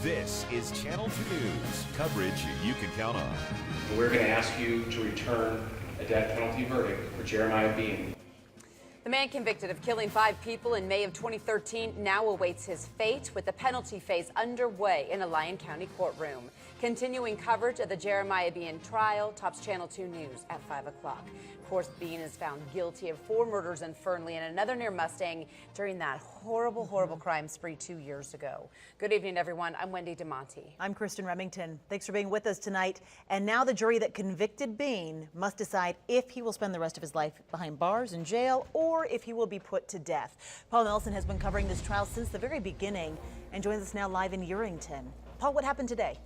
This is Channel 2 News, coverage you can count on. We're going to ask you to return a death penalty verdict for Jeremiah Bean. The man convicted of killing 5 people in May of 2013 now awaits his fate, with the penalty phase underway in a Lyon County courtroom. Continuing coverage of the Jeremiah Bean trial tops Channel 2 News at 5 o'clock. Of course, Bean is found guilty of 4 murders in Fernley and another near Mustang during that horrible crime spree 2 years ago. Good evening, everyone. I'm Wendy DeMonte. I'm Kristen Remington. Thanks for being with us tonight. And now the jury that convicted Bean must decide if he will spend the rest of his life behind bars in jail or if he will be put to death. Paul Nelson has been covering this trial since the very beginning and joins us now live in Urington. Paul, what happened today?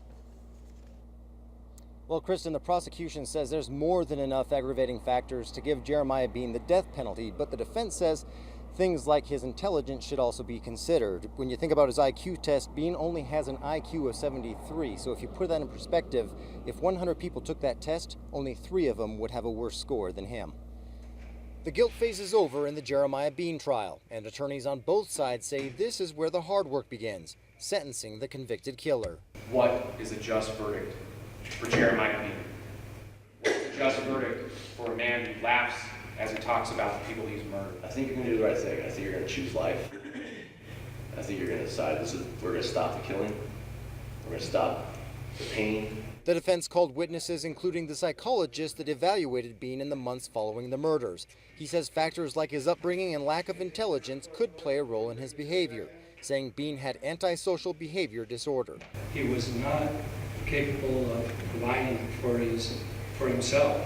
Well, Kristen, the prosecution says there's more than enough aggravating factors to give Jeremiah Bean the death penalty, but the defense says things like his intelligence should also be considered. When you think about his IQ test, Bean only has an IQ of 73, so if you put that in perspective, if 100 people took that test, only 3 of them would have a worse score than him. The guilt phase is over in the Jeremiah Bean trial, and attorneys on both sides say this is where the hard work begins, sentencing the convicted killer. What is a just verdict for Jeremiah Bean? What's a just verdict for a man who laughs as he talks about the people he's murdered? I think you're going to do the right thing. I think you're going to choose life. I think you're going to decide we're going to stop the killing. We're going to stop the pain. The defense called witnesses, including the psychologist that evaluated Bean in the months following the murders. He says factors like his upbringing and lack of intelligence could play a role in his behavior, saying Bean had antisocial behavior disorder. He was not capable of providing for himself,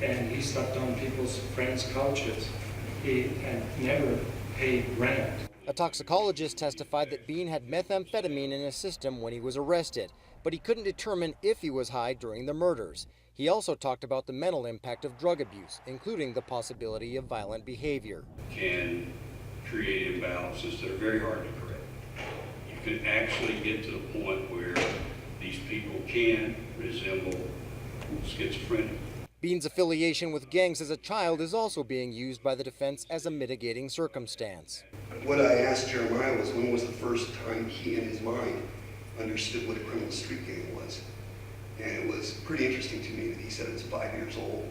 and he slept on people's friends' couches. He had never paid rent. A toxicologist testified that Bean had methamphetamine in his system when he was arrested, but he couldn't determine if he was high during the murders. He also talked about the mental impact of drug abuse, including the possibility of violent behavior. Can create imbalances that are very hard to correct. You can actually get to the point where these people can resemble schizophrenia. Bean's affiliation with gangs as a child is also being used by the defense as a mitigating circumstance. What I asked Jeremiah was, when was the first time he in his mind understood what a criminal street gang was? And it was pretty interesting to me that he said it was 5 years old.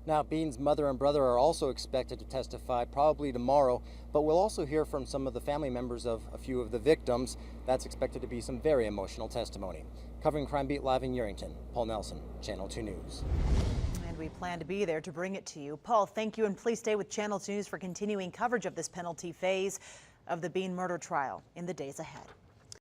Now, Bean's mother and brother are also expected to testify probably tomorrow, but we'll also hear from some of the family members of a few of the victims. That's expected to be some very emotional testimony. Covering Crime Beat live in Urington, Paul Nelson, Channel 2 News. And we plan to be there to bring it to you. Paul, thank you, and please stay with Channel 2 News for continuing coverage of this penalty phase of the Bean murder trial in the days ahead.